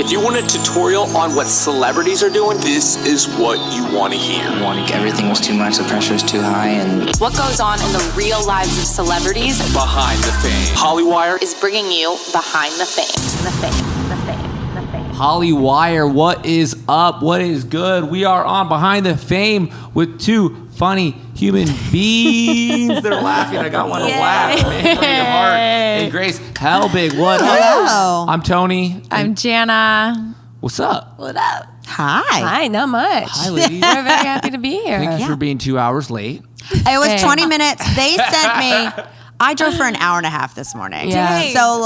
If you want a tutorial on what celebrities are doing, this is what you want to hear. Everything was too much, the pressure was too high, and what goes on in the real lives of celebrities behind the fame. Hollywire is bringing you behind the fame. Hollywire, what is up? What is good? We are on Behind the Fame with two funny human beings. They're laughing. I got one to laugh. Mamrie Hart and Grace Helbig. What up? Hello. I'm Tony. I'm Jana. What's up? What up? Hi, not much. Hi, ladies. We're very happy to be here. Thank you for being 2 hours late. It was 20 minutes. They sent me. I drove for an hour and a half this morning. Yeah. So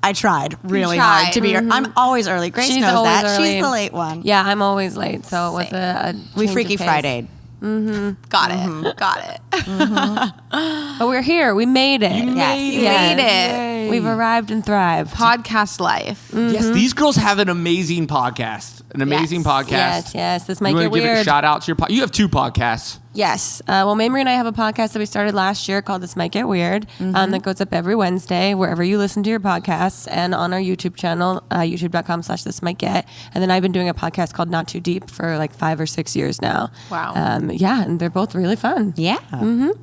I tried really hard to be here. I'm always early. Grace She's knows always that. early. She's the late one. Yeah, I'm always late, so it was a We change Freaky of pace. Friday'd. Got it. But we're here. We made it. Yes. Yes. Made it. We've arrived and thrived. Podcast life. Yes, these girls have an amazing podcast. An amazing podcast. Yes. This might You get want to give a weird. shout out to your podcast? You have two podcasts. Yes. Well, Mamrie and I have a podcast that we started last year called This Might Get Weird that goes up every Wednesday wherever you listen to your podcasts and on our YouTube channel, youtube.com/thismightget. And then I've been doing a podcast called Not Too Deep for like 5 or 6 years now. Wow. Yeah, and they're both really fun. Yeah.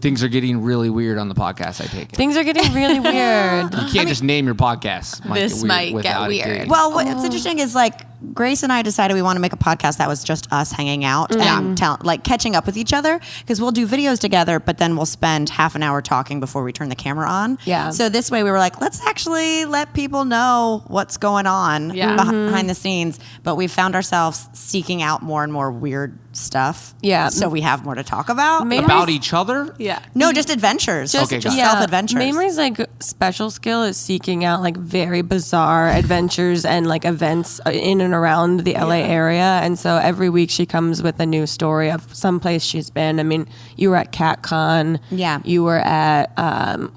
Things are getting really weird on the podcast, I take it. Things are getting really weird. You can't just name your podcast. This might get without it weird. being- Well, what's interesting is Grace and I decided we want to make a podcast that was just us hanging out and catching up with each other, because we'll do videos together, but then we'll spend half an hour talking before we turn the camera on. Yeah. So this way we were like, let's actually let people know what's going on behind the scenes. But we found ourselves seeking out more and more weird stuff. Yeah. So we have more to talk about. about each other? Yeah. No, just adventures. Okay, got it. Self-adventures. Mamrie's special skill is seeking out very bizarre adventures and events in and around the LA area. And so every week she comes with a new story of some place she's been. I mean, you were at CatCon. Yeah. You were at,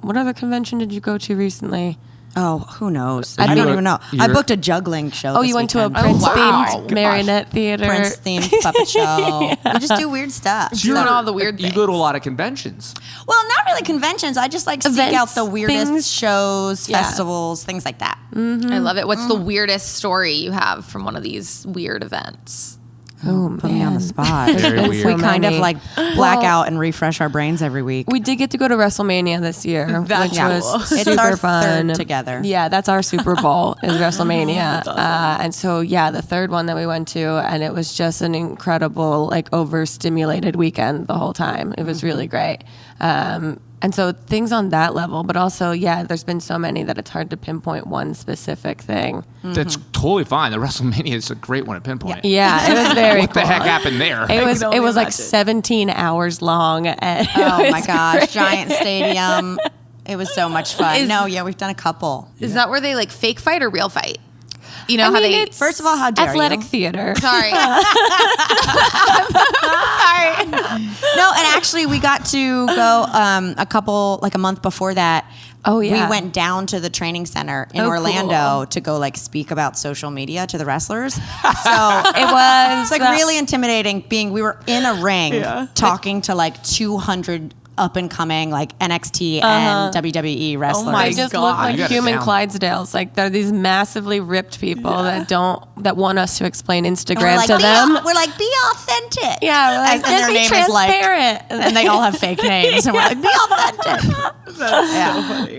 what other convention did you go to recently? Oh, who knows? I don't even know. I booked a juggling show. Oh, this you went to a weekend. Prince-themed marionette theater. Prince-themed puppet show. We just do weird stuff. So you're- Doing all the weird You things. go to a lot of conventions. Well, not really conventions. I just seek Events, out the weirdest things. shows, Yeah. festivals, things like that. I love it. What's the weirdest story you have from one of these weird events? Oh, Put me on the spot. Very We weird. kind of many. black out and refresh our brains every week. We did get to go to WrestleMania this year, That's which cool. was It's super our fun. third together. Yeah, that's our Super Bowl is WrestleMania. And so, the third one that we went to, and it was just an incredible, overstimulated weekend the whole time. It was really great. And so things on that level, but also, there's been so many that it's hard to pinpoint one specific thing. That's totally fine. The WrestleMania is a great one to pinpoint. Yeah, it was very What cool. the heck happened there? It was 17 hours long. And Oh my gosh, giant stadium. It was so much fun. We've done a couple. Is that where they fake fight or real fight? You know how they... First of all, how dare athletic you? theater. Sorry. No, and actually we got to go a month before that. Oh, yeah. We went down to the training center in Oh, Orlando to go speak about social media to the wrestlers. So It was it's really intimidating we were in a ring talking to 200 up and coming NXT and WWE wrestlers. They just look like You got it human down. Clydesdales. They're these massively ripped people that want us to explain And Instagram to them. We're be authentic. Yeah, we're like, and just their be name transparent. is and they all have fake names, and we're like, be authentic.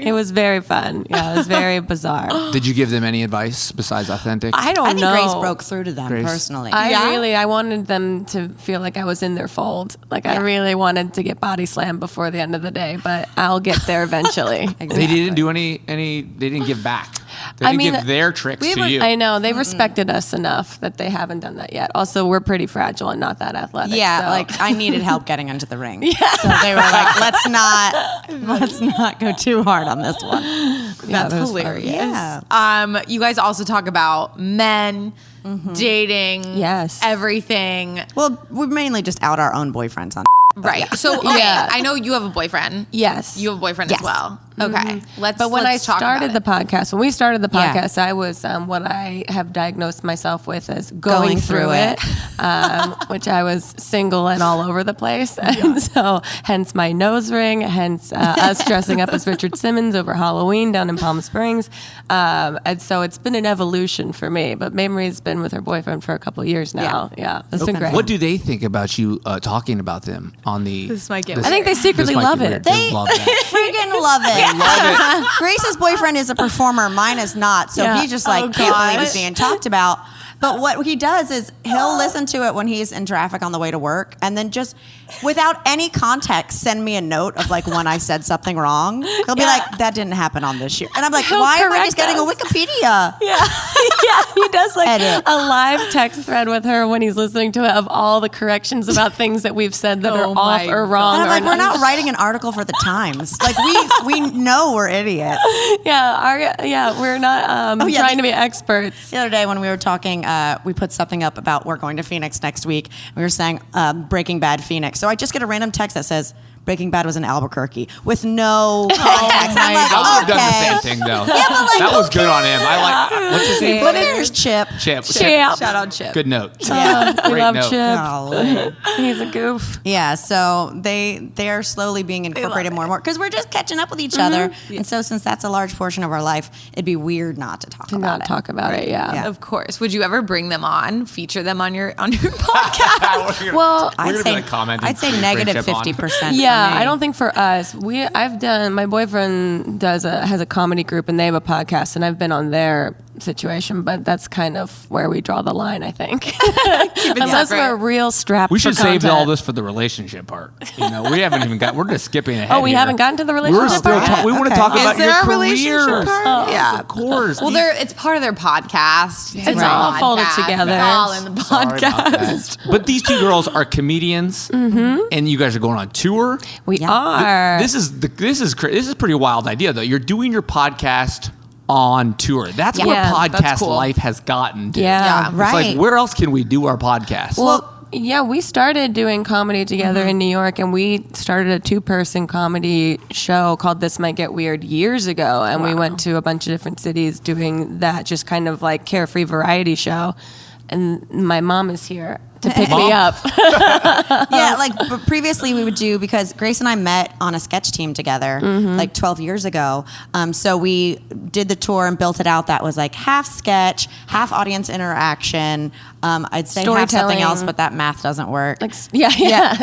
It was very fun. Yeah, it was very bizarre. Did you give them any advice besides authentic? I don't I think know. Grace broke through to them Grace. personally. I wanted them to feel like I was in their fold. I really wanted to get body slammed before the end of the day, but I'll get there eventually. They didn't do any. They didn't give back. They didn't give their tricks to you. I know they respected us enough that they haven't done that yet. Also, we're pretty fragile and not that athletic. Yeah, so. I needed help getting into the ring. So they were like, let's not go too hard on this one. That's that was hilarious. Yeah. You guys also talk about men, dating, Yes. everything. Well, we mainly just out our own boyfriends on. Right. So, okay, Yeah. I know you have a boyfriend. Yes. You have a boyfriend as well. Okay. But when let's talk started about the podcast, when we started the Yeah. podcast, I was what I have diagnosed myself with as going through it, which I was single and all over the place. And so hence my nose ring, hence us dressing up as Richard Simmons over Halloween down in Palm Springs. And so it's been an evolution for me. But Mamrie's been with her boyfriend for a couple of years now. Yeah, it's been great. What do they think about you talking about them on the? This might get I think they secretly love it. They love that. Freaking love it. Grace's boyfriend is a performer. Mine is not. So Yeah. he just can't believe it's being talked about. But what he does is he'll listen to it when he's in traffic on the way to work, and then just without any context, send me a note of when I said something wrong. He'll be like, "That didn't happen on this year," and I'm like, He'll "Why am I correct just getting a us. Wikipedia?" Yeah, he does Edit. a live text thread with her when he's listening to it of all the corrections about things that we've said that are off or wrong. And I'm like, or "We're not writing an article for the Times. We know we're idiots." we're not trying to be experts. The other day when we were talking, we put something up about we're going to Phoenix next week. We were saying Breaking Bad Phoenix. So I just get a random text that says Breaking Bad was in Albuquerque with no context. I'm like, I would have done the okay. same thing though. Yeah, but that was good on him. What's his name? But there's Chip. Chip. Chip. Shout out Chip. Good note. Yeah. We Great love note. Chip. Golly. He's a goof. Yeah, so they are slowly being incorporated more and more because we're just catching up with each other. And so since that's a large portion of our life, it'd be weird not to talk about Not it. talk about it. Yeah. Of course. Would you ever bring them on, feature them on your podcast? Well, I'd We're gonna be, say, like, commenting, I'd say bring negative Chip on. 50%. yeah, for me. I don't think for us, my boyfriend has a comedy group and they have a podcast and I've been on their situation, but that's kind of where we draw the line, I think. Unless separate. we're real strapped We for should save content. all this for the relationship part. We haven't even got. We're just skipping ahead. Oh, we here. haven't gotten to the We're relationship still. part? We want to Okay. talk Is about there your a relationship careers. part? Yeah, of course. Well, it's part of their podcast. It's all folded together. It's all in the Sorry about podcast. that. But these two girls are comedians, and you guys are going on tour. We are. This is a pretty wild idea, though. You're doing your podcast on tour. That's where Yeah, podcast that's cool. life has gotten to. Yeah. It's Right. like, where else can we do our podcast? Well, yeah, we started doing comedy together in New York, and we started a 2-person comedy show called This Might Get Weird years ago, and we went to a bunch of different cities doing that, just kind of like carefree variety show. And my mom is here to pick me up. Yeah, but previously we would do, because Grace and I met on a sketch team together 12 years ago. So we did the tour and built it out. That was like half sketch, half audience interaction. I'd say half something Storytelling. else, but that math doesn't work. Yeah. Yeah, It's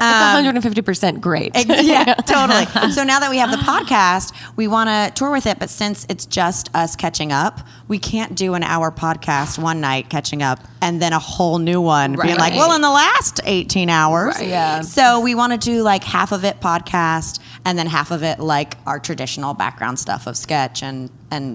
150% great. Yeah, totally. So now that we have the podcast, we want to tour with it. But since it's just us catching up, we can't do an hour podcast one night catching up and then a whole new one being like, Right. well, in the last 18 hours. Right, yeah. So we want to do like half of it podcast and then half of it like our traditional background stuff of sketch and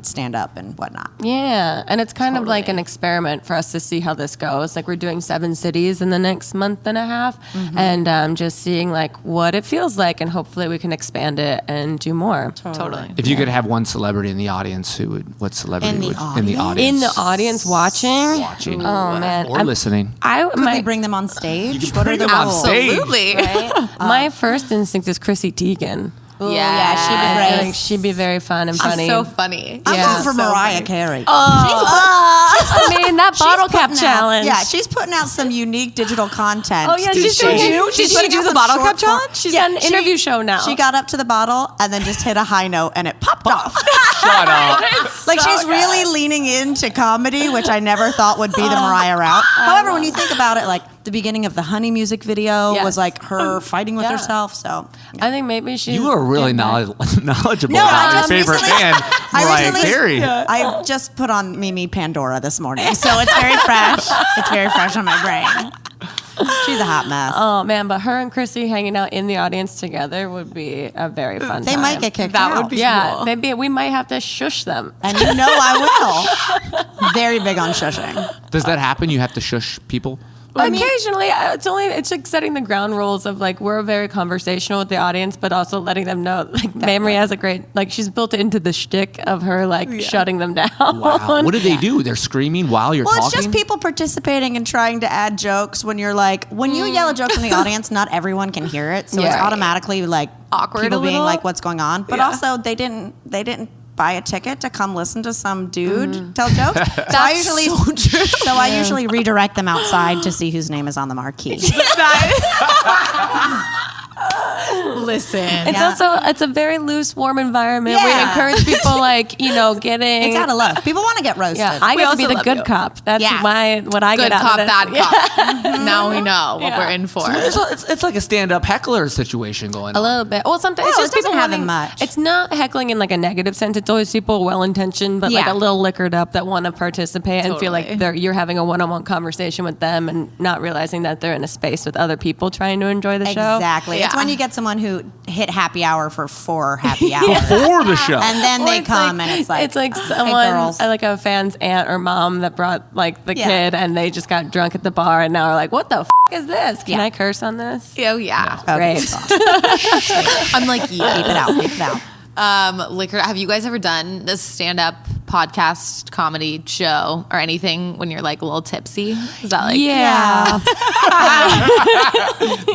stand up and whatnot. Yeah, and it's kind of like an experiment for us to see how this goes. Like we're doing 7 cities in the next month and a half, and just seeing like what it feels like, and hopefully we can expand it and do more. Totally. if you could have one celebrity in the audience, what celebrity In the would in audience? the audience? In the audience watching, watching, oh man, or listening. Could we bring them on stage? You can What bring are them the on rules? stage. Absolutely. my first instinct is Chrissy Teigen. Yeah, she'd be I great. feel like she'd be very fun and funny. She's so funny. I'm Yeah. going for So Mariah funny. Carey. I mean, that bottle cap putting out- challenge. Yeah, she's putting out some unique digital content. Oh yeah, Did she's she? doing She's Did she putting do out the some bottle short cap form- challenge? She's got an interview show now. She got up to the bottle and then just hit a high note and it popped off. Shut up. Like she's really leaning into comedy, which I never thought would be the Mariah route. However, when you think about it, like the beginning of the Honey music video Yes. was like her fighting with Yeah. herself. So I think maybe she's. You are really getting back. knowledgeable No, I about your just favorite recently- band, I Mariah recently- Carey. I just put on Mimi Pandora this morning, so it's very fresh. It's very fresh on my brain. She's a hot mess. Oh man, but her and Chrissy hanging out in the audience together would be a very fun They time. might get kicked That out. would be Yeah, cool. maybe we might have to shush them. And you know I will. Very big on shushing. Does that happen? You have to shush people? Occasionally, it's like setting the ground rules of like we're very conversational with the audience, but also letting them know like Mamrie has a great she's built it into the shtick of her shutting them down. Wow. What do they do? They're screaming while you're Well, talking? it's just people participating and trying to add jokes when you're like, when you yell a joke from the audience, not everyone can hear it. So it's Yeah. automatically like awkward people a little. being like, "What's going on?" But Yeah. also, they didn't buy a ticket to come listen to some dude tell jokes. So I usually redirect them outside to see whose name is on the marquee. Listen. It's a very loose, warm environment. We Yeah. encourage people getting. It's out of love. People want to get roasted. Yeah, I get to be also the love good you. cop. That's Yeah. what I Good get out cop, of this. bad cop. Now we know what we're in for. It's like a stand-up heckler situation going A on. little bit. Well, sometimes it's Oh, just it doesn't people happen wanting- much. It's not heckling in like a negative sense. It's always people well-intentioned, but like Yeah. a little liquored up that want to participate and feel like Totally. you're having a one-on-one conversation with them and not realizing that they're in a space with other people trying to enjoy the show. Exactly. It's Yeah. when you get someone who hit happy hour for 4 happy hours. For the show. And then Or they it's come and it's like someone girls. like a fan's aunt or mom that brought like the Yeah. kid and they just got drunk at the bar and now are like, what the is this? Can Yeah. I curse on this? Oh, yeah. Okay, Great. stop. I'm like, yeah. Keep it out. Keep it out. Liquor. Have you guys ever done this stand-up podcast comedy show or anything when you're like a little tipsy? Is that like Yeah.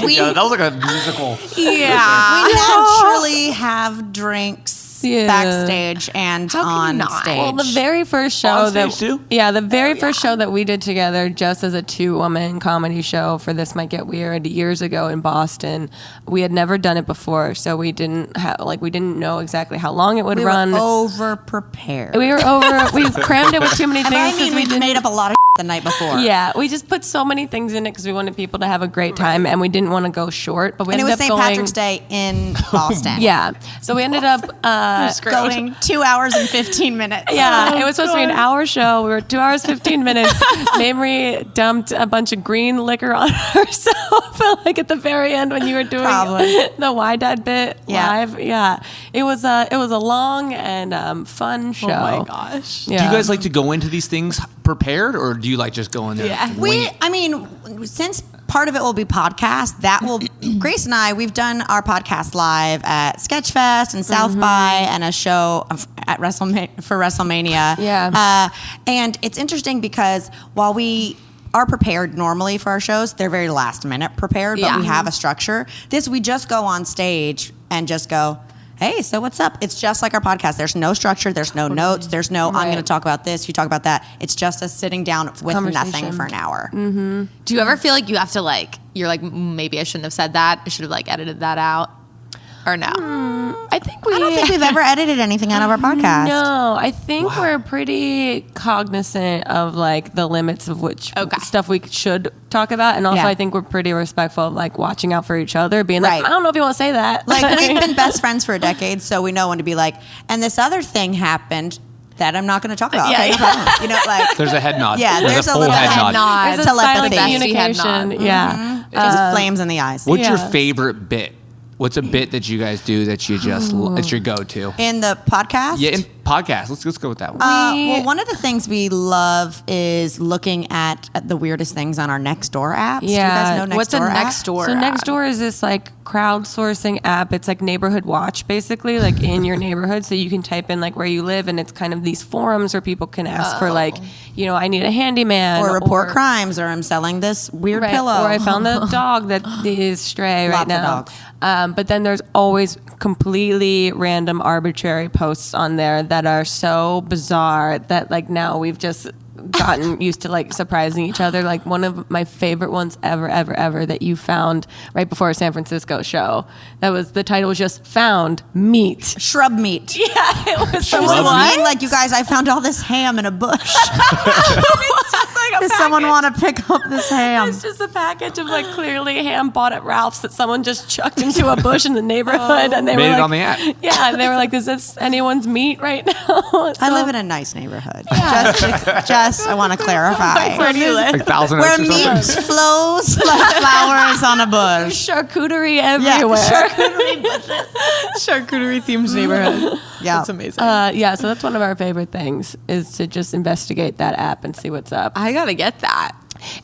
Yeah, that was like a musical. Yeah. We naturally have drinks Yeah. backstage and How can you on not? stage. Well, the very first show On that stage too? the very first show that we did together, just as a 2-woman comedy show for This Might Get Weird years ago in Boston, we had never done it before, so we didn't know exactly how long it would we run. were over prepared. We crammed it with too many things. I 'cause mean, we didn't- made up a lot of the night before. Yeah, we just put so many things in it because we wanted people to have a great time, and we didn't want to go short. But we And it ended was up St. going. Patrick's Day in Boston. Yeah, so we ended up Going 2 hours and 15 minutes. Yeah, it was supposed to be an hour show. We were 2 hours, 15 minutes. Mamrie dumped a bunch of green liquor on herself, like at the very end when you were doing Probably. the Why Dad bit Yeah. live. Yeah, it was a long and fun show. Oh my gosh. Yeah. Do you guys like to go into these things prepared, or do you like just go in there? Yeah. Since part of it will be podcast, that will Grace and I, we've done our podcast live at Sketchfest and South by and a show at for WrestleMania. Yeah. And it's interesting because while we are prepared normally for our shows, they're very last minute prepared, but Yeah. we have a structure. This, we just go on stage and just go, hey, so what's up? It's just like our podcast. There's no structure. There's no notes. There's no, I'm Right. going to talk about this. You talk about that. It's just us sitting down with nothing conversation. for an hour. Do you ever feel like you have to you're like, maybe I shouldn't have said that. I should have edited that out. Or no? I think I don't think we've ever edited anything out of our podcast. No, I think we're pretty cognizant of the limits of which stuff we should talk about, and also Yeah. I think we're pretty respectful of watching out for each other, being like, Right. I don't know if you want to say that. We've been best friends for a decade, so we know when to be like, and this other thing happened that I'm not going to talk about. Yeah, Okay, no problem. There's a head nod. Yeah, there's a full little head head nod. nod. There's a silent Telepathy. communication. Yeah. Just flames in the eyes. What's your Yeah. favorite bit? What's a bit that you guys do that you just it's your go-to? In the podcast? Yeah, in podcast. Let's go with that one. Well, one of the things we love is looking at the weirdest things on our Nextdoor apps. Do you guys know Nextdoor What's a app? Nextdoor? So app? Nextdoor is this crowdsourcing app. It's like Neighborhood Watch, basically, in your neighborhood. So you can type in where you live, and it's kind of these forums where people can ask for I need a handyman, Or report crimes, or I'm selling this weird pillow. Or I found a dog that is stray right Lots of now. dogs. But then there's always completely random, arbitrary posts on there that are so bizarre that now we've just gotten used to surprising each other. One of my favorite ones ever that you found right before a San Francisco show. The title was just "Found Meat." Shrub meat. Yeah, it was Someone what? being like, you guys, I found all this ham in a bush. It's just a Does someone want to pick up this ham? It's just a package of clearly ham bought at Ralph's that someone just chucked into a bush in the neighborhood, and they Made were it on the app. Yeah, and they were like, "Is this anyone's meat right now?" I live in a nice neighborhood. Just I want to clarify. Where do you live? Like Thousand Where Oaks or meat something? flows like flowers on a bush. Charcuterie Yeah, everywhere. charcuterie themed neighborhood. Yeah. That's amazing. Yeah, so that's one of our favorite things is to just investigate that app and see what's up. I gotta get that.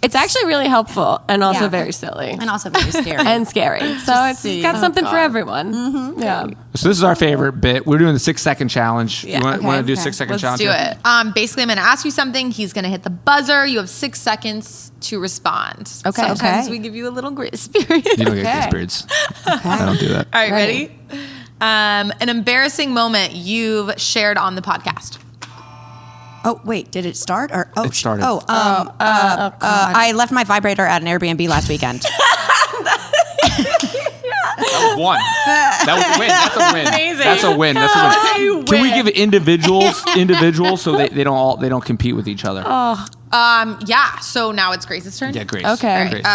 It's actually really helpful and also Yeah. very silly. And also very scary. And scary. So it's got something for everyone. Yeah. So this is our favorite bit. We're doing the 6-second challenge. Yeah. You want to do a Okay. 6-second Let's challenge? do here? it. Basically, I'm going to ask you something. He's going to hit the buzzer. You have 6 seconds to respond. Okay. Sometimes Okay. we give you a little grace period. You don't get Okay. grace periods. I don't do that. All right, ready? An embarrassing moment you've shared on the podcast. Oh, wait, did it start? Or It started. I left my vibrator at an Airbnb last weekend. That was one. That was a win. That's a win. Amazing. That's a win. That's a win. Can we give it individuals so they don't compete with each other? Yeah. So now it's Grace's turn. Yeah, Grace. Okay. Grace,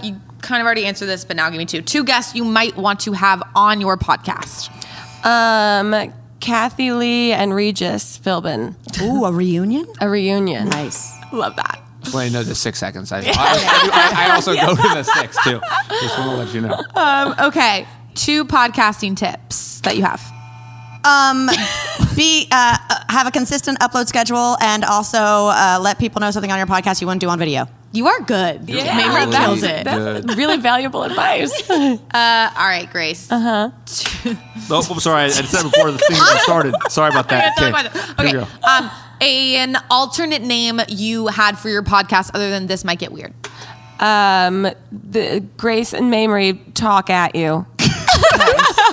You kind of already answered this, but now give me 2. 2 guests you might want to have on your podcast. Kathy Lee and Regis Philbin. Ooh, a reunion? A reunion. Nice. Love that. Just want to know the 6 seconds. I also go to the 6 too. Just want to let you know. Okay. 2 podcasting tips that you have. Have a consistent upload schedule, and also let people know something on your podcast you wouldn't do on video. You are good. Yeah. Mamrie Really kills it. Good. Really valuable advice. All right, Grace. Oh, I'm sorry. I said before the thing started. Sorry about that. Here Okay. we go. An alternate name you had for your podcast other than This Might Get Weird. The Grace and Mamrie talk at you.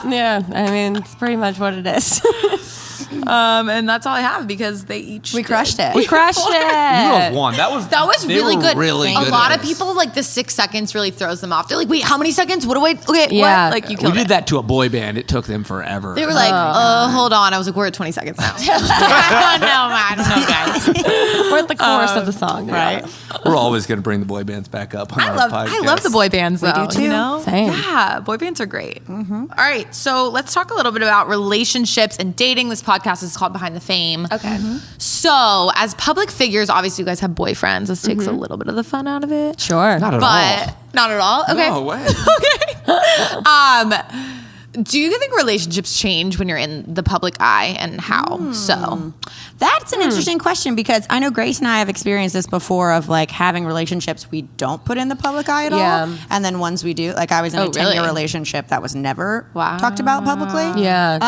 Yeah, I mean, it's pretty much what it is. And that's all I have because they each We crushed it. We crushed You it. have won. That was they really were good. Really a good lot at of this. people like the 6 seconds really throws them off.Ey're like, wait, how many seconds? What do I? Okay, Yeah. what? Like you We killed did it. that to a boy band. It took them forever. They were like, hold on. I was like, we're at 20 seconds now. I don't know, guys. We're at the chorus of the song. Right. We're always going to bring the boy bands back up on our podcast. I love the boy bands though. do too. You know? Same. Yeah, boy bands are great. All right, so let's talk a little bit about relationships and dating. This podcast is called Behind the Fame. Okay. So, as public figures, obviously you guys have boyfriends. This takes a little bit of the fun out of it. Sure. Not at But all. not at all. Okay. No way. Do you think relationships change when you're in the public eye, and how so? That's an interesting question, because I know Grace and I have experienced this before of like having relationships we don't put in the public eye at Yeah. all. And then ones we do. Like I was in a 10-year really? relationship that was never Wow. talked about publicly. Yeah.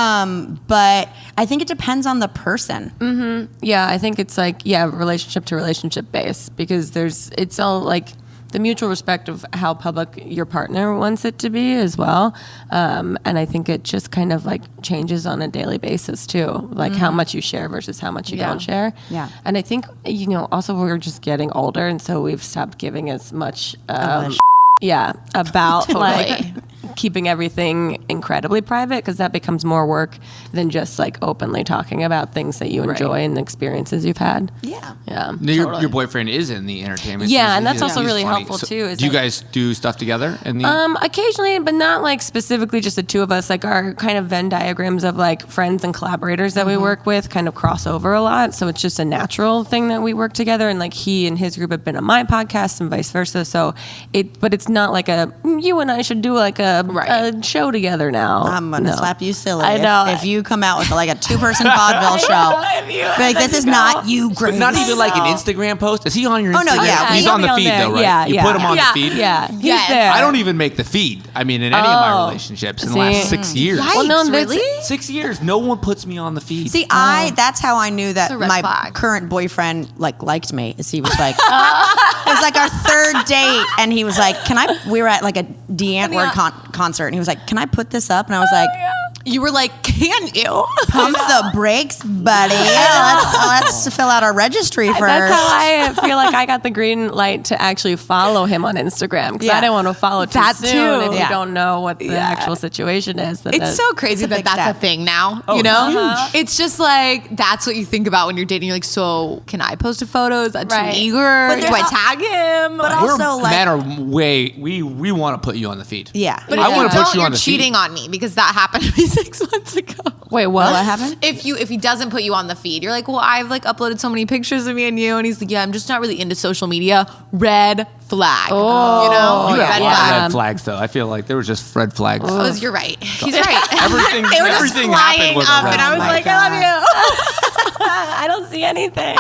But I think it depends on the person. Yeah, I think it's like, relationship to relationship base, because it's all like the mutual respect of how public your partner wants it to be as well. And I think it just kind of like changes on a daily basis too, like how much you share versus how much you don't share. Yeah. And I think, also we're just getting older, and so we've stopped giving as much, about like keeping everything incredibly private, because that becomes more work than just like openly talking about things that you enjoy and the experiences you've had. Yeah. Yeah. Your boyfriend is in the entertainment. Yeah, He's- and that's he's also really funny. helpful, So too, is Do you that- guys do stuff together? In the Occasionally, but not like specifically just the two of us. Like our kind of Venn diagrams of like friends and collaborators that we work with kind of cross over a lot. So it's just a natural thing that we work together. And like he and his group have been on my podcast and vice versa. So but it's not like you and I should do like a show together now. I'm gonna slap you silly. I know. If you come out with like a 2-person vaudeville show, be like, this is not you, Grace. but not even like an Instagram post. Is he on your Instagram? Oh, no, yeah. He's He'll on be the on feed there. though, right? Yeah, You yeah. put him on Yeah. the feed. Yeah, he's Yes. there. I don't even make the feed. I mean, in any of my relationships in the last 6 years. Well, no, Yikes, that's- really? 6 years, no one puts me on the feed. See, that's how I knew that a red my flag. current boyfriend liked me. Is he was like, it was like our 3rd date, and he was like, we were at like a D'Antwoord concert, and he was like, can I put this up? And I was like, You were like, can you? pump the brakes, buddy. Let's fill out our registry first. That's how I feel like I got the green light to actually follow him on Instagram, because I didn't want to follow too That soon too. if Yeah. you don't know what the actual situation is. It's so crazy that big that's step. a thing now. Oh, you know, huge. it's just like that's what you think about when you're dating. You're like, so can I post a photo? Is that too Right. eager? But Do there's I al- tag him? But We're also, like, men are we want to put you on the feed. yeah. But I if wanna you put don't, you you're on the feed. cheating on me because that happened to me 6 months ago. Wait, what? What happened? If he doesn't put you on the feed, you're like, well, I've like uploaded so many pictures of me and you, and he's like, yeah, I'm just not really into social media. Red flag. Oh. You know, You have a lot of flag. red flags, though. I feel like there was just red flags. Oh, you're right. He's right. Everything, They were just everything flying happened with up, a red and I was flag. like, I love you. I don't see anything.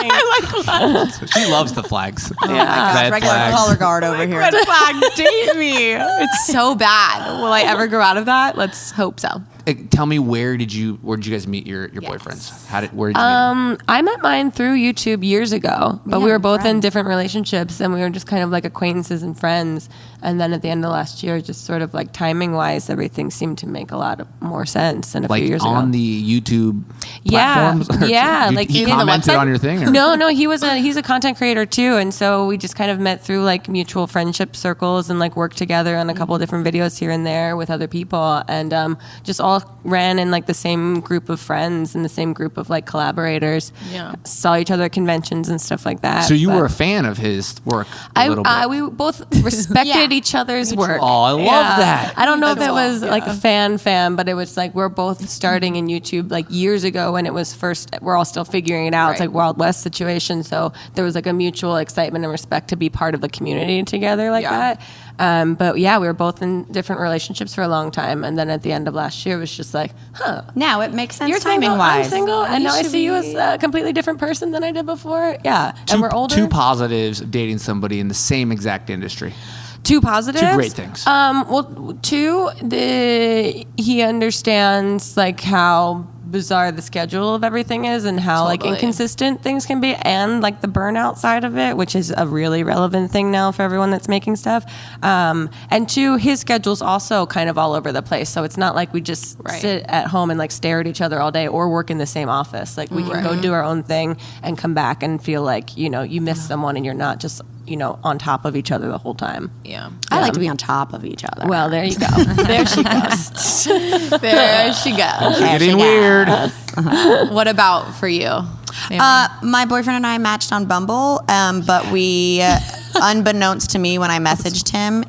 She loves the flags. Gosh, Red regular flags. color guard over here. Red flag, date me. It's so bad. Will I ever grow out of that? Let's hope so. Tell me, where did you guys meet your boyfriends? Where did you meet them? I met mine through YouTube years ago, but we were both in different relationships, and we were just kind of like acquaintances and friends. And then at the end of last year, just sort of like timing wise, everything seemed to make a lot of more sense than a few Like years on ago. the YouTube Yeah, platforms? yeah, You- like he in the commented website? on your thing? Or? No, he's a content creator too, and so we just kind of met through like mutual friendship circles and like worked together on a couple of different videos here and there with other people, and just all ran in like the same group of friends and the same group of like collaborators. Yeah. Saw each other at conventions and stuff like that. So you but were a fan of his work a little bit. we both respected each other's work. Oh, I love that. I don't know if it was like a fan, but it was like we're both starting in YouTube like years ago when it was first. We're all still figuring it out. It's Right. like Wild West situation. So there was like a mutual excitement and respect to be part of the community together like that. But yeah, we were both in different relationships for a long time, and then at the end of last year, it was just like, Now it makes sense you're timing single, wise. I'm single, and now I see you as a completely different person than I did before. Yeah, and we're older. Two positives of dating somebody in the same exact industry. Two positives. Two great things. Well, two, he understands like how bizarre the schedule of everything is and how like Totally. inconsistent things can be, and like the burnout side of it, which is a really relevant thing now for everyone that's making stuff. And two, his schedule's also kind of all over the place, so it's not like we just sit at home and like stare at each other all day or work in the same office. Like we can go do our own thing and come back and feel like, you know, you miss someone and you're not just, you know, on top of each other the whole time. Yeah. I like to be on top of each other. Well, there you go. There she goes. There she goes. Getting weird. What about for you? My boyfriend and I matched on Bumble, but we, unbeknownst to me when I messaged him,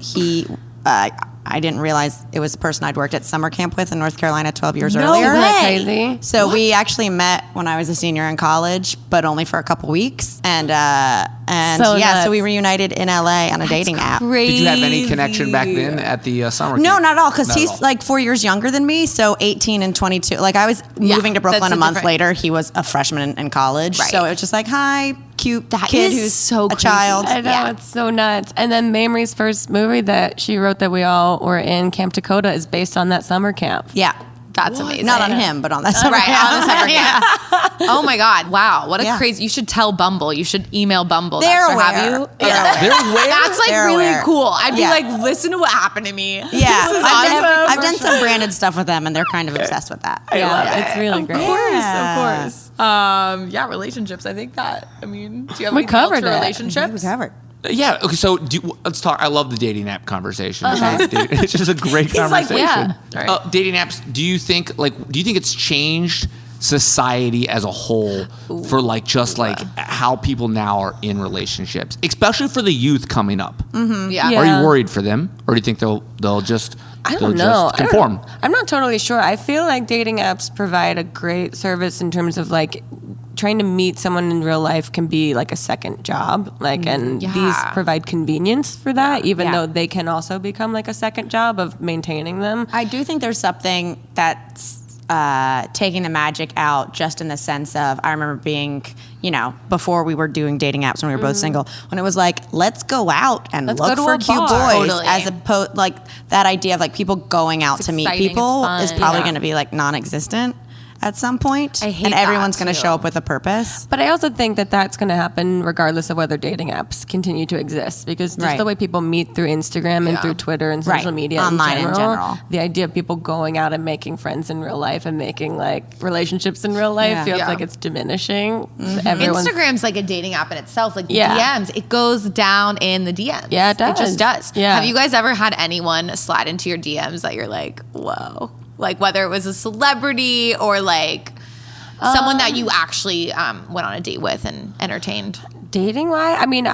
I didn't realize it was the person I'd worked at summer camp with in North Carolina 12 years earlier. Isn't that crazy? So we actually met when I was a senior in college, but only for a couple weeks. And So so we nuts. reunited in LA on a dating app. Crazy. Did you have any connection back then at the summer No, camp? not at all, because Not at he's all. like 4 years younger than me, so 18 and 22. Like I was moving to that's Brooklyn a a month different- later. He was a freshman in college. Right. So it was just like, hi, cute That kid is who's so a crazy. child. I know, it's so nuts. And then Mamrie's first movie that she wrote that we all were in, Camp Dakota, is based on that summer camp. Yeah. That's amazing. Not on him, but on that summer Right, camp. on the summer camp. Oh my God. Wow. What a Yeah. crazy. You should tell Bumble. You should email Bumble. They're that, so aware. have you? They're Yeah. aware. They're aware? That's like They're really aware. cool. I'd be Yeah. like, listen to what happened to me. Yeah, This is I've awesome. done some branded stuff with them, and they're kind of obsessed with that. It's really great. Yeah. Of course. Yeah, relationships. I think that. I mean, do you have We any thoughts covered for it. relationships? Covered. Yeah. Okay. So let's talk. I love the dating app conversation. It's just a great like, conversation. yeah. Right. Dating apps. Do you think it's changed society as a whole for like just like how people now are in relationships, especially for the youth coming up? Yeah. Yeah. Are you worried for them, or do you think they'll just I they'll don't know. just conform? I'm not totally sure. I feel like dating apps provide a great service in terms of like trying to meet someone in real life can be like a second job. Like, and Yeah. these provide convenience for that, even Yeah. though they can also become like a second job of maintaining them. I do think there's something that's taking the magic out, just in the sense of, I remember being, you know, before we were doing dating apps when we were both single, when it was like, let's go out and Let's look go to for a cute bar. boys, Totally. as opposed, like that idea of like people going out It's to meet exciting, people it's is fun. probably Yeah. going to be like non-existent at some point. I hate and that, everyone's going to too. show up with a purpose. But I also think that that's going to happen regardless of whether dating apps continue to exist, because just Right. the way people meet through Instagram and Yeah. through Twitter and social Right. media Online in general. the idea of people going out and making friends in real life and making like relationships in real life Yeah. feels Yeah. like it's diminishing. Everyone's Instagram's like a dating app in itself. Like Yeah. DMs, it goes down in the DMs. Yeah, it does. It just does. Yeah. Have you guys ever had anyone slide into your DMs that you're like, whoa? Like whether it was a celebrity or like someone that you actually went on a date with and entertained. Dating wise, I mean,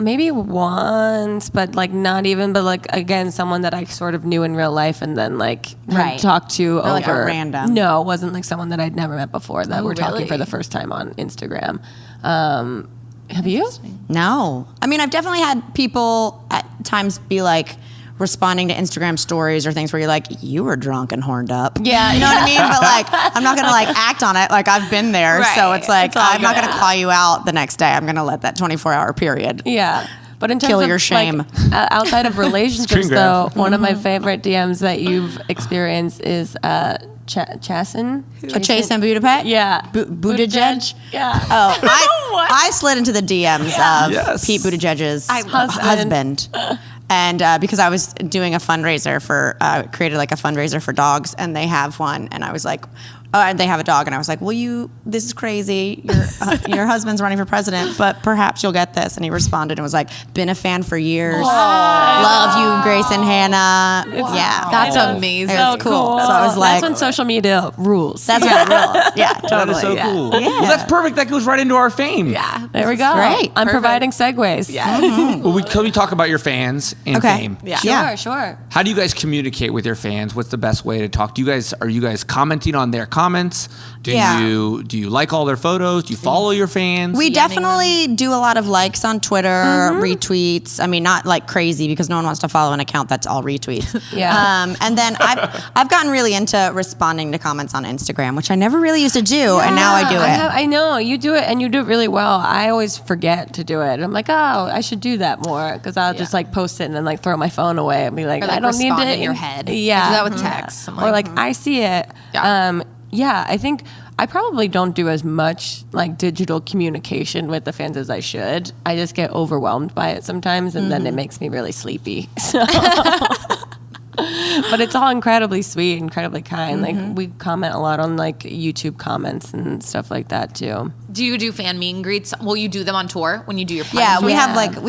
maybe once, but like not even. But like again, someone that I sort of knew in real life, and then like Right. had talked to Or, over like, a random. No, it wasn't like someone that I'd never met before that we're talking really? for the first time on Instagram. Have you? No. I mean, I've definitely had people at times be like responding to Instagram stories or things where you're like, you were drunk and horned up. Yeah, You know what I mean? But like, I'm not going to like act on it. Like, I've been there. So Right. it's like, It's all I'm not good. going to call you out the next day. I'm going to let that 24-hour period. Yeah. But in terms Kill of your shame. like, outside of relationships, Screen grab. though, one of my favorite DMs that you've experienced is Chasen. Chase and Budapest? Yeah. Buttigieg? Yeah. Oh, I slid into the DMs of Yes. Pete Buttigieg's Husband. husband. And because I was doing a fundraiser for, created like a fundraiser for dogs, and they have one, and I was like, they have a dog, and I was like, this is crazy. Your husband's running for president, but perhaps you'll get this. And he responded and was like, been a fan for years. Love you, Grace and Hannah. Yeah. That's amazing. It was cool. So I was like, that's when social media rules. that's what it rules. Yeah, totally. That is so yeah. cool. Well, that's perfect. That goes right into our fame. Yeah. There we go. great. I'm providing segues. Yeah. Well, can we talk about your fans and Okay. fame? Yeah. Sure. How do you guys communicate with your fans? What's the best way to talk? Are you guys commenting on their comments? Do you like all their photos? Do you follow your fans? We definitely do a lot of likes on Twitter, retweets. I mean, not like crazy because no one wants to follow an account that's all retweets. Yeah. And then I've gotten really into responding to comments on Instagram, which I never really used to do, and now I do it. I know you do it, and you do it really well. I always forget to do it. I'm like, oh, I should do that more because I'll just like post it and then like throw my phone away and be like, Or, like, I don't need respond to in your head. Yeah, I do that with texts. I'm or like, like I see it. Yeah. Yeah, I think I probably don't do as much like digital communication with the fans as I should. I just get overwhelmed by it sometimes, and then it makes me really sleepy. So. But it's all incredibly sweet, incredibly kind. Like we comment a lot on like YouTube comments and stuff like that too. Do you do fan meet and greets? Will you do them on tour when you do your Yeah, private we tour?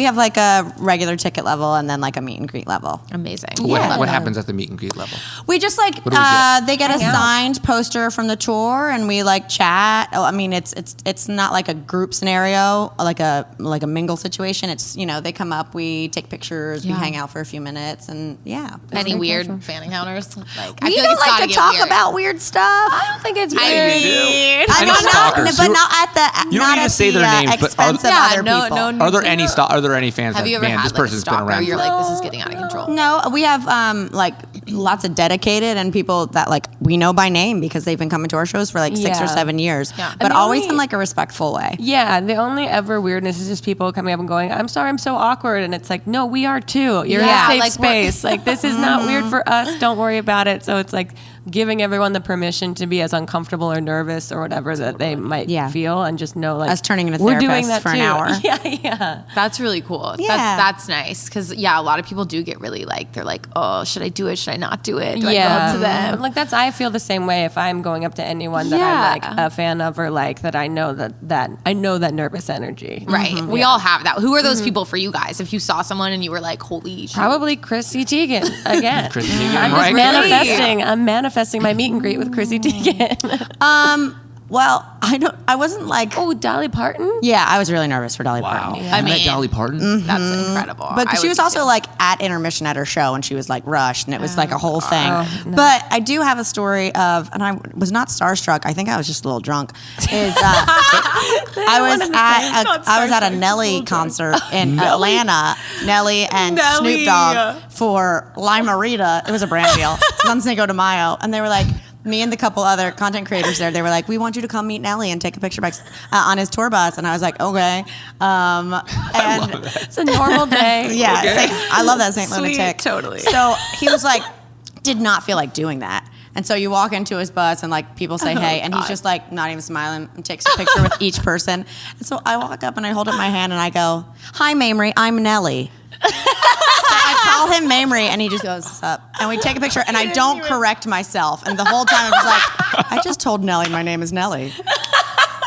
have like a regular ticket level and then like a meet and greet level. Amazing. What happens at the meet and greet level? We just like What do we get? they get a signed poster from the tour, and we like chat. Oh, I mean, it's not like a group scenario, like a mingle situation. It's they come up, we take pictures, we hang out for a few minutes, and yeah. Any weird fan encounters? Like, I We feel don't it's like gotta to get talk weird. about weird stuff. I don't think it's weird. I Any know, stalkers? but not at the You don't not need to at say the their names, but expense of Yeah, other no- people. no- Are there any fans Have that you ever man, had this like, a person's been stalker? around? You're like, this is getting out of control. No, we have like lots of dedicated and people that like we know by name because they've been coming to our shows for like 6 or Yeah. 7 years. Yeah. But And the always only- in like a respectful way. Yeah, the only ever weirdness is just people coming up and going, I'm sorry, I'm so awkward. And it's like, no, we are too. You're Yeah, in a safe like, we're- space. Like, this is not weird for us. Don't worry about it. So it's like giving everyone the permission to be as uncomfortable or nervous or whatever that they might feel and just know, like, Us turning into we're doing therapists that for an too. hour. Yeah. That's really cool. Yeah. That's nice. Because, a lot of people do get really like, they're like, oh, should I do it? Should I not do it? Do I go up to them? Like I feel the same way if I'm going up to anyone that I'm like a fan of or like that I know that I know that nervous energy. Right. We all have that. Who are those people for you guys? If you saw someone and you were like, holy shit. Probably Chrissy Teigen again. Chrissy Teigen, I'm right? just manifesting. I'm manifesting my meet and greet with Chrissy Teigen. Well, I wasn't like Oh, Dolly Parton? yeah, I was really nervous for Dolly Wow. Parton. You I met mean- Dolly Parton? That's incredible. But I she would was too. also like at intermission at her show, and she was like rushed, and it was like a whole thing. But I do have a story of, and I was not starstruck. I think I was just a little drunk. Is I was at a Nelly concert in Atlanta. Nelly and Snoop Dogg for Lima Rita. It was a brand deal. It was on Cinco de Mayo, and they were like. Me and the couple other content creators there, they were like, we want you to come meet Nelly and take a picture on his tour bus. And I was like, okay. And It's a normal day. yeah, Okay. I love that Saint Sweet, Lunatic. totally. So he was like, did not feel like doing that. And so you walk into his bus and like people say hey, and he's just like not even smiling and takes a picture with each person. And so I walk up and I hold up my hand and I go, hi Mamrie, I'm Nelly. I call him Mamrie, and he just goes, "What's up?" And we take a picture, and I don't correct myself. And the whole time I was like, I just told Nelly my name is Nelly.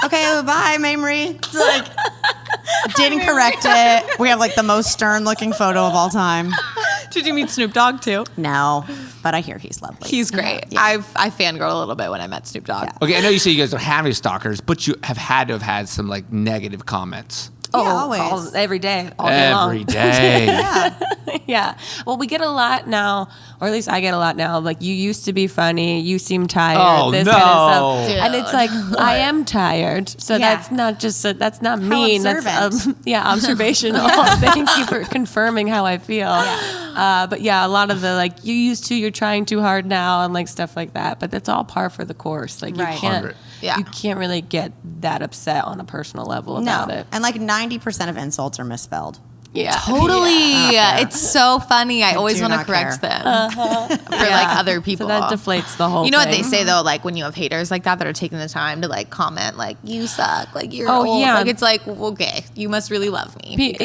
Okay, bye, Mamrie. It's like, didn't correct it. We have like the most stern-looking photo of all time. Did you meet Snoop Dogg too? No, but I hear he's lovely. He's great. I fangirled a little bit when I met Snoop Dogg. Yeah. Okay, I know you say you guys don't have any stalkers, but you have had to have had some like negative comments. always. Every day, all day long. Every day. Yeah. Well, we get a lot now, or at least I get a lot now. Like, you used to be funny. You seem tired. Oh, this no. kind of stuff. Dude. And it's like, I am tired. So Yeah. that's not just, that's not mean. That's, observant. observational. Thank you for confirming how I feel. But yeah, a lot of the, like, you're trying too hard now and like stuff like that. But that's all par for the course. Like, Right. you can't really get that upset on a personal level about it. And like 90% of insults are misspelled. Yeah. Totally. It's so funny. I always do want to not correct care. them for like other people. So that deflates the whole You know what thing. they say though, like when you have haters like that are taking the time to like comment like you suck, like you're Oh, old. yeah. Like it's like, okay, you must really love me.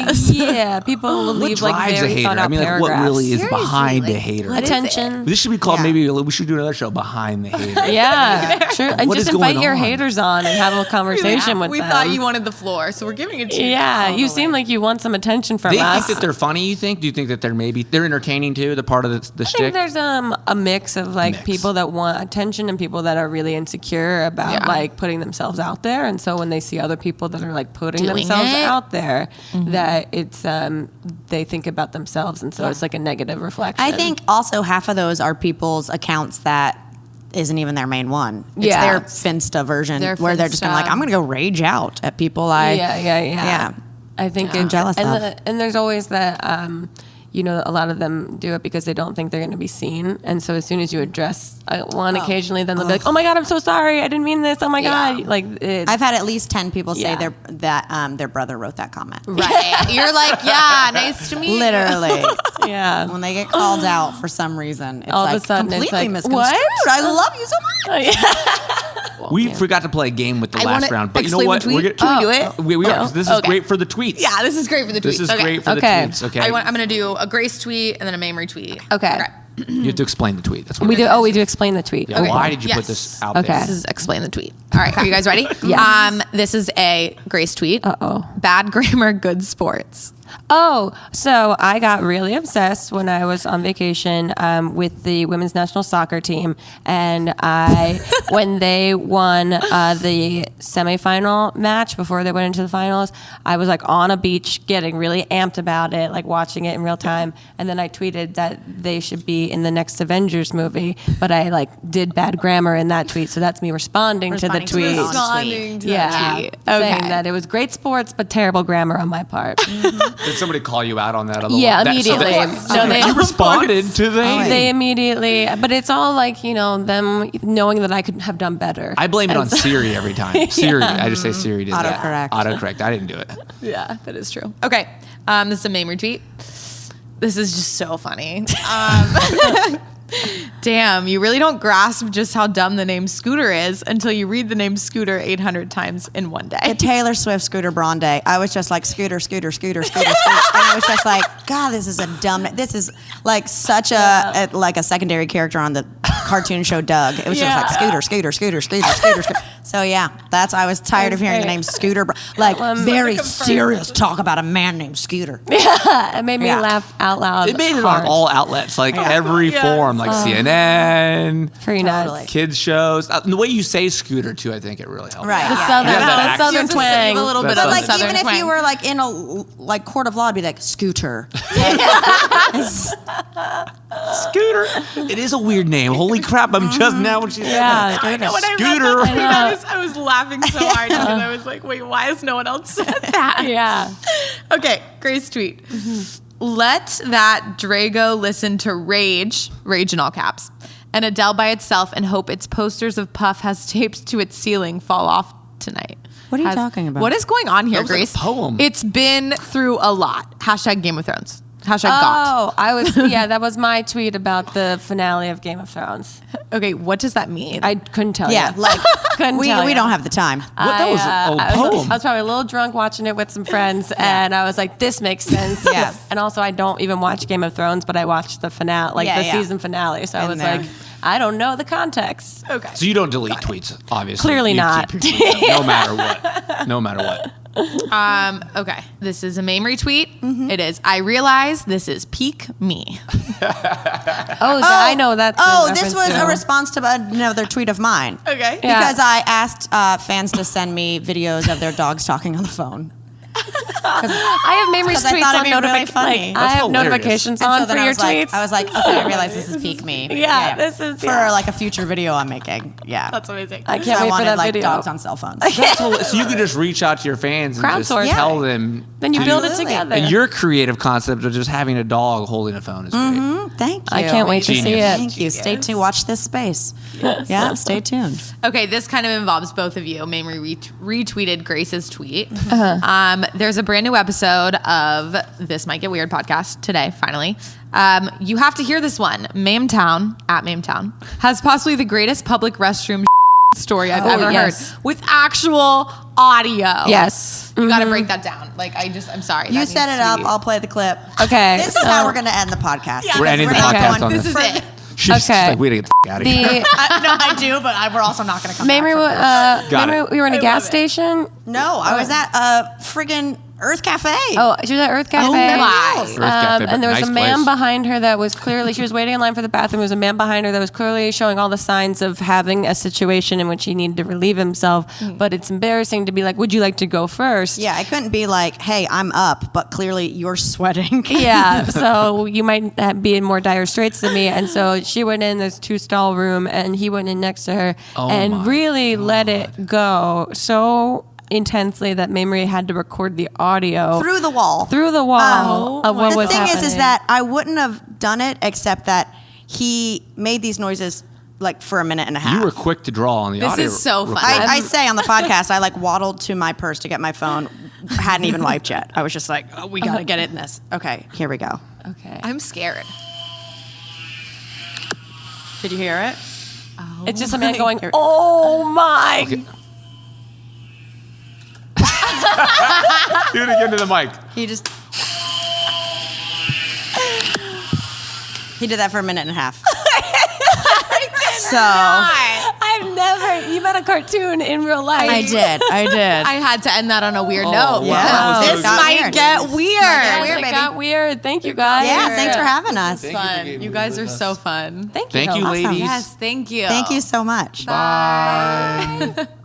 People will What leave like drives a very hater? thought out I mean, like, paragraphs. what really is Seriously, behind like, the hater? what is Attention. This should be called, Yeah. maybe we should do another show, Behind the Hater. Yeah, true. And What just is invite going your on? haters on and have a conversation with we them. thought you wanted the floor, so we're giving it to you. Yeah, you seem like you want some attention from They us. think that they're funny, you think? Do you think that they're entertaining too, the part of the I think shtick? there's a mix of like Mix. people that want attention and people that are really insecure about like putting themselves out there, and so when they see other people that are like putting Doing themselves it. out there, that it's they think about themselves, and so it's like a negative reflection. I think also half of those are people's accounts that isn't even their main one. It's Yeah. their Finsta version Their where they're just gonna Finsta. like, I'm gonna go rage out at people Yeah. I think I'm it's jealous and, of. and there's always that a lot of them do it because they don't think they're going to be seen, and so as soon as you address one occasionally, then they'll be like, "Oh my God, I'm so sorry, I didn't mean this. Oh my God!" Like I've had at least 10 people say Yeah. their brother wrote that comment. Right. You're like, yeah, nice to meet you. Literally. yeah. When they get called out for some reason, it's All of a like sudden it's completely like, misconstrued. what? I love you so much. We forgot to play a game with the last wanna round, but you know explain what? the tweet. Can we do it? We are, 'cause this is Okay. great for the tweets. Yeah, this is great for the tweets. This is Okay. great for the Okay. tweets. Okay. I'm going to do a Grace tweet and then a Mamrie tweet. Okay. You have to explain the tweet. That's what We it is. do. Oh, we do explain the tweet. Yeah, Okay. why did you put Yes. this out Okay. there? This is explain the tweet. All right, are you guys ready? Yes. This is a Grace tweet. Uh-oh. Bad grammar, good sports. Oh, so I got really obsessed when I was on vacation with the women's national soccer team, and when they won the semifinal match before they went into the finals, I was like on a beach getting really amped about it, like watching it in real time, and then I tweeted that they should be in the next Avengers movie, but I like did bad grammar in that tweet, so that's me responding to the Responding to your tweet. own Responding to Yeah, that tweet. saying Okay. that it was great sports but terrible grammar on my part. Did somebody call you out on that? Yeah, immediately. So they- you responded to the hate. They immediately, but it's all like, them knowing that I could have done better. I blame it on Siri every time. Siri. I just say Siri did that. Autocorrect. Autocorrect. I didn't do it. Yeah, that is true. Okay, this is a Mamrie tweet. This is just so funny. Damn, you really don't grasp just how dumb the name Scooter is until you read the name Scooter 800 times in one day. The Taylor Swift Scooter Braun day. I was just like, Scooter, Scooter, Scooter, Scooter, Scooter. And I was just like, God, this is a dumb, this is like such a secondary character on the cartoon show Doug. It was just like Scooter, Scooter, Scooter, Scooter, Scooter, Scooter. So yeah, I was tired of hearing the name Scooter. Like very serious talk about a man named Scooter. It made me Yeah. laugh out loud. It made it hard. on all outlets, like every form, like CNN, Pretty Totally. nuts. kids shows. And the way you say Scooter too, I think it really helps. Right. The Yeah. southern, Yeah, that the accent. southern You have to twang. save a little bit That's of But what like southern even if twang. you were like in a court of law, it'd be like Scooter. Scooter. It is a weird name. Holy crap! I'm just now when she said Yeah. that. I know When I read Scooter. that, I was laughing so hard because I was like, wait, why has no one else said that? Yeah. Okay, Grace tweet. Let that Drago listen to Rage in all caps, and Adele by itself and hope its posters of Puff has taped to its ceiling fall off tonight. What are you talking about? What is going on here, That was like a Grace? poem. It's been through a lot. Hashtag Game of Thrones. Hashtag got. Oh, that was my tweet about the finale of Game of Thrones. Okay, what does that mean? I couldn't tell Yeah, you. like Couldn't we tell you. don't have the time. What? That was a poem. I was probably a little drunk watching it with some friends, and I was like, "This makes sense." Yeah. And also, I don't even watch Game of Thrones, but I watched the finale, like Yeah, the yeah. season finale. So I In was there. like, "I don't know the context." okay. So you don't delete tweets, obviously. Clearly You not. keep your tweets up, no matter what. No matter what. Okay. This is a Mamrie tweet. It is. I realize this is peak me. I know that. This was a response to another tweet of mine. Okay. Yeah. Because I asked fans to send me videos of their dogs talking on the phone. I have Mamrie's 'Cause I tweets thought on it'd be really funny. I That's have hilarious. notifications And on so then for I your was like, tweets. I was like, okay, I realize this is peak me. Yeah, this is for yeah. like a future video I'm making. Yeah, That's amazing. I can't I wait for wanted that like video. dogs on cell phones. So you could just reach out to your fans and just Crowdsource. tell them. Then you to- build it Absolutely. together. And your creative concept of just having a dog holding a phone is great. Thank you. I can't wait to see Genius. it. Thank you. Stay tuned. Watch this space. Yeah, stay tuned. Okay, this kind of involves both of you. Mamrie retweeted Grace's tweet. There's a brand new episode of This Might Get Weird podcast today, finally. You have to hear this one. Mametown, at Mametown, has possibly the greatest public restroom story I've ever yes. heard with actual audio. Yes. You got to break that down. Like, I'm sorry. You that set needs it to up. be- I'll play the clip. Okay. This is how we're going to end the podcast. Yeah. We're ending the not podcast going- on This this. is it. She's Okay. like, we gotta get the out of here. The No, I do, but we're also not going to come Mamrie, back. Got Mamrie, it. we were in a gas station. No, I was at a friggin' Earth Cafe. Oh, she was at Earth Cafe. my. Earth Cafe, but and there was nice a man place. behind her that was clearly, she was waiting in line for the bathroom. There was a man behind her that was clearly showing all the signs of having a situation in which he needed to relieve himself. But it's embarrassing to be like, would you like to go first? Yeah, I couldn't be like, hey, I'm up, but clearly you're sweating. Yeah, so you might be in more dire straits than me. And so she went in this 2-stall room and he went in next to her and really let it go so intensely that Mamrie had to record the audio Through the wall. of what was happening. The thing is that I wouldn't have done it except that he made these noises like for a minute and a half. You were quick to draw on the This audio. is so fun. recording. I say on the podcast, I like waddled to my purse to get my phone. Hadn't even wiped yet. I was just like, oh, we got to get it in this. Okay, here we go. Okay. I'm scared. Did you hear it? It's just a man going, oh my. Okay. Do it again to the mic. He just. He did that for a minute and a half. So. I've never, you met a cartoon in real life. I did. I had to end that on a weird note. wow. Yeah. This Got might weird. get weird. Get weird, It baby. got weird. Thank you guys. Yeah, thanks for having us. Fun. You guys are so fun. Thank you. Thank you, ladies. Yes, thank you. Thank you so much. Bye.